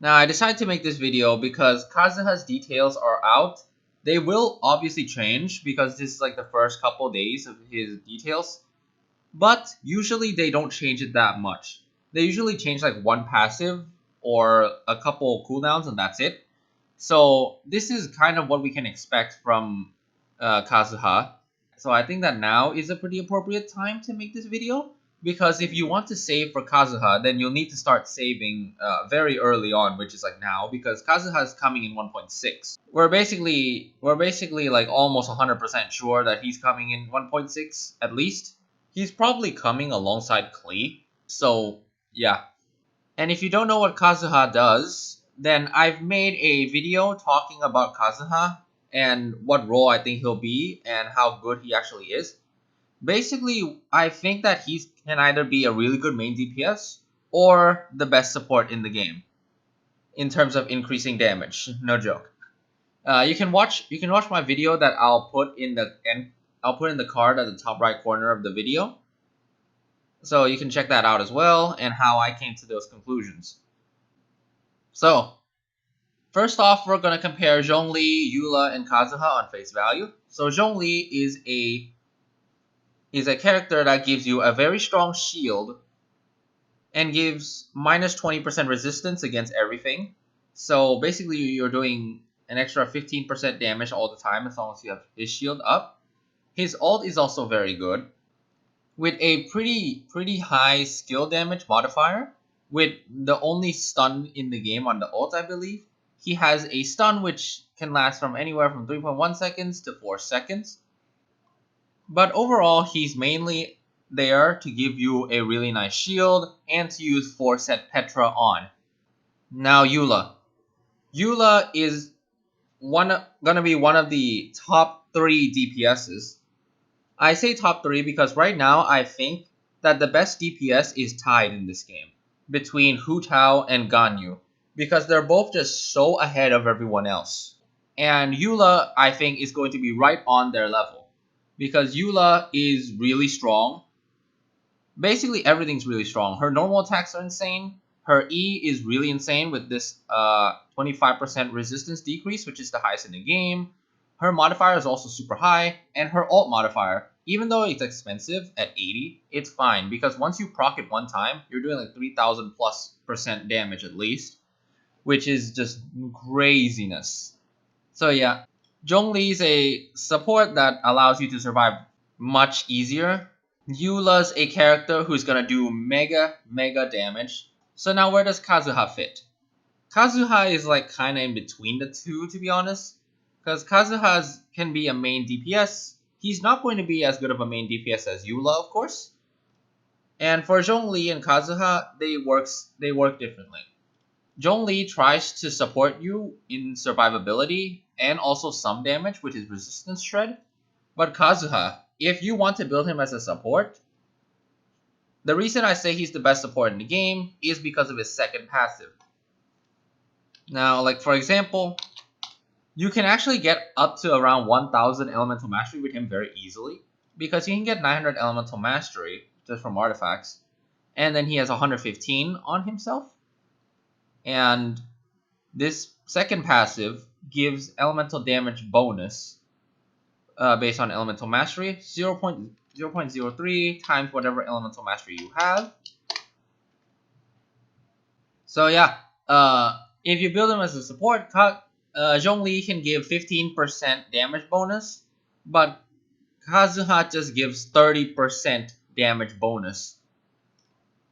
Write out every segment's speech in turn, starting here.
Now, I decided to make this video because Kazuha's details are out. They will obviously change because this is like the first couple days of his details. But usually they don't change it that much. They usually change like one passive or a couple cooldowns and that's it. So this is kind of what we can expect from Kazuha. So I think that now is a pretty appropriate time to make this video. Because if you want to save for Kazuha, then you'll need to start saving very early on, which is like now, because Kazuha is coming in 1.6. We're basically like almost 100% sure that he's coming in 1.6 at least. He's probably coming alongside Klee. So yeah. And if you don't know what Kazuha does, then I've made a video talking about Kazuha and what role I think he'll be and how good he actually is. Basically, I think that he can either be a really good main DPS or the best support in the game in terms of increasing damage. No joke. You can watch my video that I'll put in the card at the top right corner of the video. So you can check that out as well and how I came to those conclusions. So, first off, we're going to compare Zhongli, Eula, and Kazuha on face value. So Zhongli is a character that gives you a very strong shield and gives minus 20% resistance against everything. So basically you're doing an extra 15% damage all the time as long as you have his shield up. His ult is also very good, with a pretty high skill damage modifier, with the only stun in the game on the ult, I believe. He has a stun which can last from anywhere from 3.1 seconds to 4 seconds. But overall, he's mainly there to give you a really nice shield and to use 4-set Petra on. Now Eula. Eula is gonna be one of the top 3 DPSs. I say top 3 because right now I think that the best DPS is tied in this game between Hu Tao and Ganyu, because they're both just so ahead of everyone else. And Eula, I think, is going to be right on their level, because Eula is really strong. Basically everything's really strong. Her normal attacks are insane. Her E is really insane with this 25% resistance decrease, which is the highest in the game. Her modifier is also super high, and her ult modifier, even though it's expensive at 80, it's fine, because once you proc it one time, you're doing like 3000+% damage at least, which is just craziness. So yeah, Zhongli is a support that allows you to survive much easier. Eula's a character who's gonna do mega damage. So now where does Kazuha fit? Kazuha is like kinda in between the two, to be honest. Because Kazuha can be a main DPS. He's not going to be as good of a main DPS as Eula, of course. And for Zhongli and Kazuha, they work differently. Zhongli tries to support you in survivability and also some damage with his resistance shred. But Kazuha, if you want to build him as a support, the reason I say he's the best support in the game is because of his second passive. Now, like for example, you can actually get up to around 1000 elemental mastery with him very easily, because you can get 900 elemental mastery just from artifacts, and then he has 115 on himself. And this second passive gives elemental damage bonus based on elemental mastery, 0.03 times whatever elemental mastery you have. So yeah, if you build him as a support, Zhongli can give 15% damage bonus, but Kazuha just gives 30% damage bonus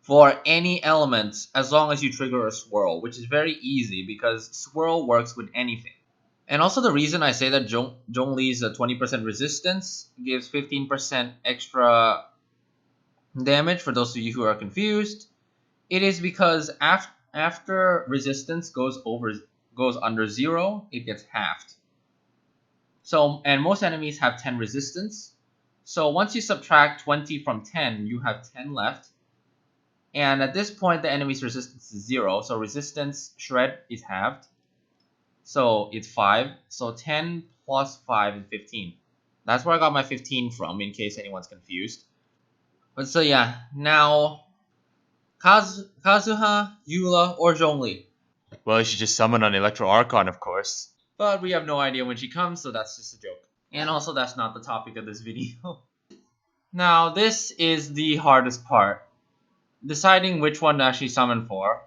for any elements as long as you trigger a swirl, which is very easy because swirl works with anything. And also the reason I say that Zhongli's 20% resistance gives 15% extra damage, for those of you who are confused, it is because after resistance goes under 0, it gets halved. So, and most enemies have 10 resistance. So once you subtract 20 from 10, you have 10 left. And at this point, the enemy's resistance is 0. So resistance shred is halved. So it's 5. So 10 plus 5 is 15. That's where I got my 15 from, in case anyone's confused. But so yeah, now Kazuha, Eula, or Zhongli. Well, you should just summon an Electro Archon, of course. But we have no idea when she comes, so that's just a joke. And also, that's not the topic of this video. Now, this is the hardest part. Deciding which one to actually summon for.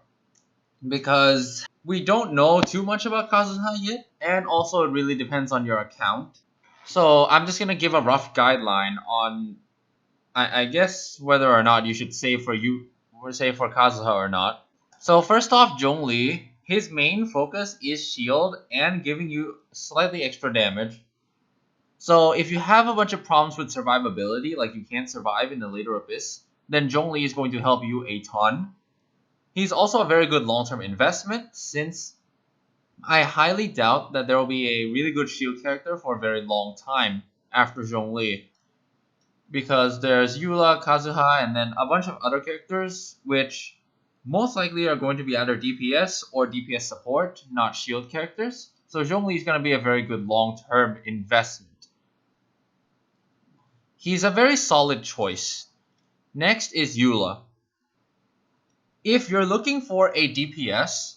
Because we don't know too much about Kazuha yet, and also it really depends on your account. So I'm just gonna give a rough guideline on, I guess, whether or not you should save for Kazuha or not. So first off, Zhongli, his main focus is shield and giving you slightly extra damage. So if you have a bunch of problems with survivability, like you can't survive in the later abyss, then Zhongli is going to help you a ton. He's also a very good long-term investment, since I highly doubt that there will be a really good shield character for a very long time after Zhongli. Because there's Eula, Kazuha, and then a bunch of other characters, which most likely are going to be either DPS or DPS support, not shield characters. So Zhongli is going to be a very good long-term investment. He's a very solid choice. Next is Eula. If you're looking for a DPS,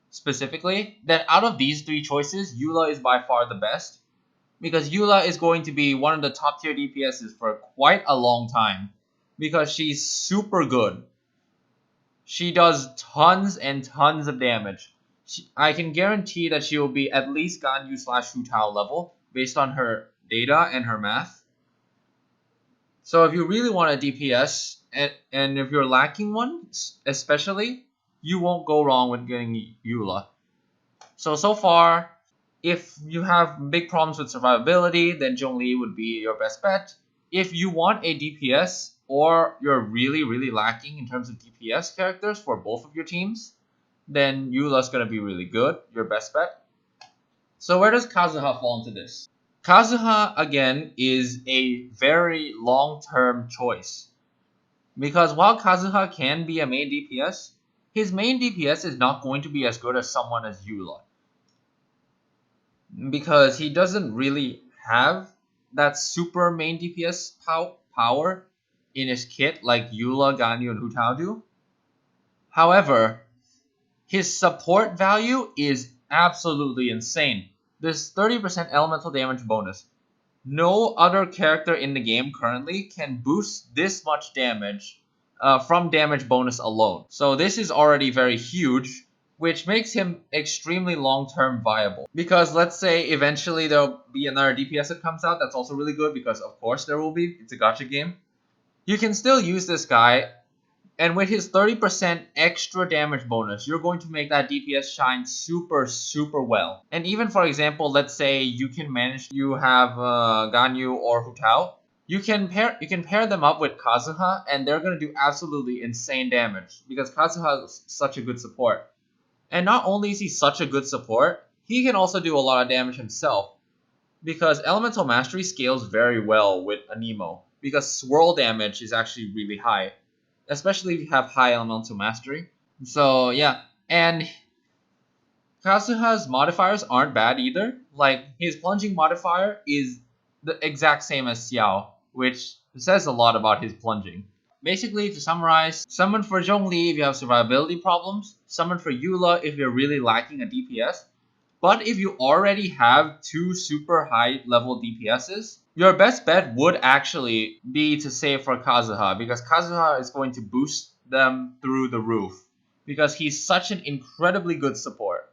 specifically, then out of these three choices, Eula is by far the best. Because Eula is going to be one of the top tier DPSs for quite a long time. Because she's super good. She does tons and tons of damage. I can guarantee that she will be at least Ganyu / Hu Tao level, based on her data and her math. So if you really want a DPS, and if you're lacking one, especially, you won't go wrong with getting Eula. So far, if you have big problems with survivability, then Zhongli would be your best bet. If you want a DPS, or you're really, really lacking in terms of DPS characters for both of your teams, then Eula's going to be really good, your best bet. So where does Kazuha fall into this? Kazuha, again, is a very long-term choice. Because while Kazuha can be a main DPS, his main DPS is not going to be as good as someone as Eula. Because he doesn't really have that super main DPS power in his kit like Eula, Ganyu, and Hu Tao do. However, his support value is absolutely insane. This 30% elemental damage bonus. No other character in the game currently can boost this much damage from damage bonus alone. So this is already very huge, which makes him extremely long-term viable. Because let's say eventually there'll be another DPS that comes out that's also really good, because of course there will be, it's a gacha game. You can still use this guy, and with his 30% extra damage bonus, you're going to make that DPS shine super, super well. And even for example, let's say you have Ganyu or Hu Tao. You can pair them up with Kazuha, and they're going to do absolutely insane damage, because Kazuha is such a good support. And not only is he such a good support, he can also do a lot of damage himself. Because Elemental Mastery scales very well with Anemo, because swirl damage is actually really high. Especially if you have high Elemental Mastery. So yeah, and Kazuha's modifiers aren't bad either. Like, his plunging modifier is the exact same as Xiao, which says a lot about his plunging. Basically, to summarize, summon for Zhongli if you have survivability problems, summon for Eula if you're really lacking a DPS, but if you already have two super high level DPSs, your best bet would actually be to save for Kazuha, because Kazuha is going to boost them through the roof, because he's such an incredibly good support.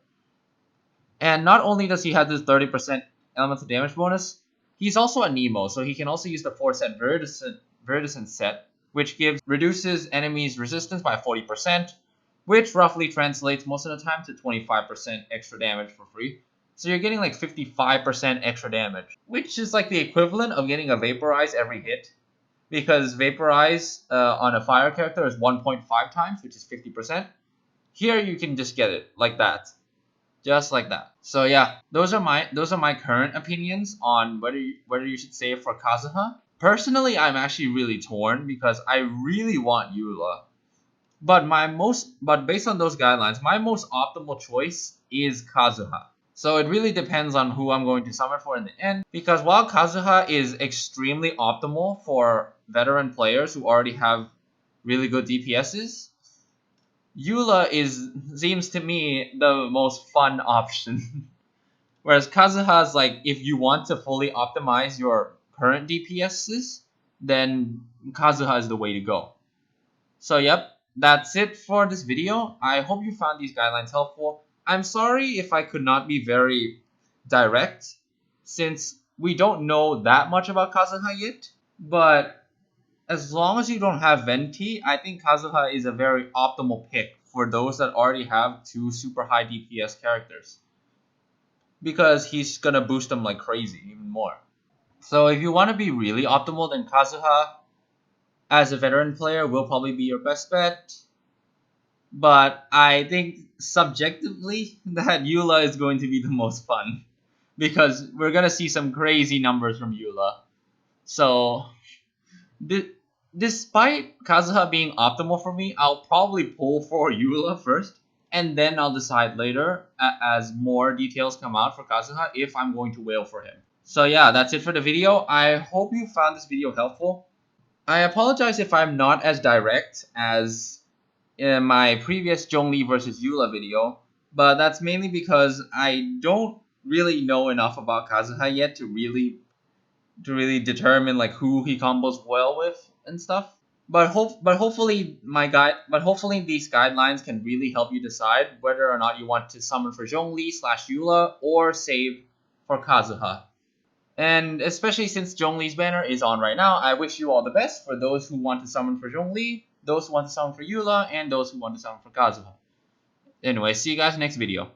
And not only does he have this 30% elemental damage bonus, he's also a Nemo, so he can also use the 4-set Viridescent set, which reduces enemies' resistance by 40%, which roughly translates most of the time to 25% extra damage for free. So you're getting like 55% extra damage, which is like the equivalent of getting a Vaporize every hit. Because Vaporize on a fire character is 1.5 times, which is 50%. Here you can just get it like that. Just like that. So yeah, those are my current opinions on whether you should save for Kazuha. Personally, I'm actually really torn, because I really want Eula. But based on those guidelines, my most optimal choice is Kazuha. So it really depends on who I'm going to summon for in the end, because while Kazuha is extremely optimal for veteran players who already have really good DPSs, Eula seems to me the most fun option. Whereas Kazuha's like, if you want to fully optimize your current DPSs, then Kazuha is the way to go. So yep, that's it for this video. I hope you found these guidelines helpful. I'm sorry if I could not be very direct, since we don't know that much about Kazuha yet, but as long as you don't have Venti, I think Kazuha is a very optimal pick for those that already have two super high DPS characters, because he's gonna boost them like crazy, even more. So if you want to be really optimal, then Kazuha as a veteran player will probably be your best bet. But I think subjectively that Eula is going to be the most fun, because we're gonna see some crazy numbers from Eula. So despite Kazuha being optimal for me, I'll probably pull for Eula first, and then I'll decide later as more details come out for Kazuha if I'm going to whale for him. So yeah, that's it for the video. I hope you found this video helpful. I apologize if I'm not as direct as in my previous Zhongli versus Eula video, but that's mainly because I don't really know enough about Kazuha yet to really determine like who he combos well with and stuff. But hopefully these guidelines can really help you decide whether or not you want to summon for Zhongli/Eula or save for Kazuha. And especially since Zhongli's banner is on right now, I wish you all the best for those who want to summon for Zhongli, those who want to summon for Eula, and those who want to summon for Kazuha. Anyway, see you guys next video.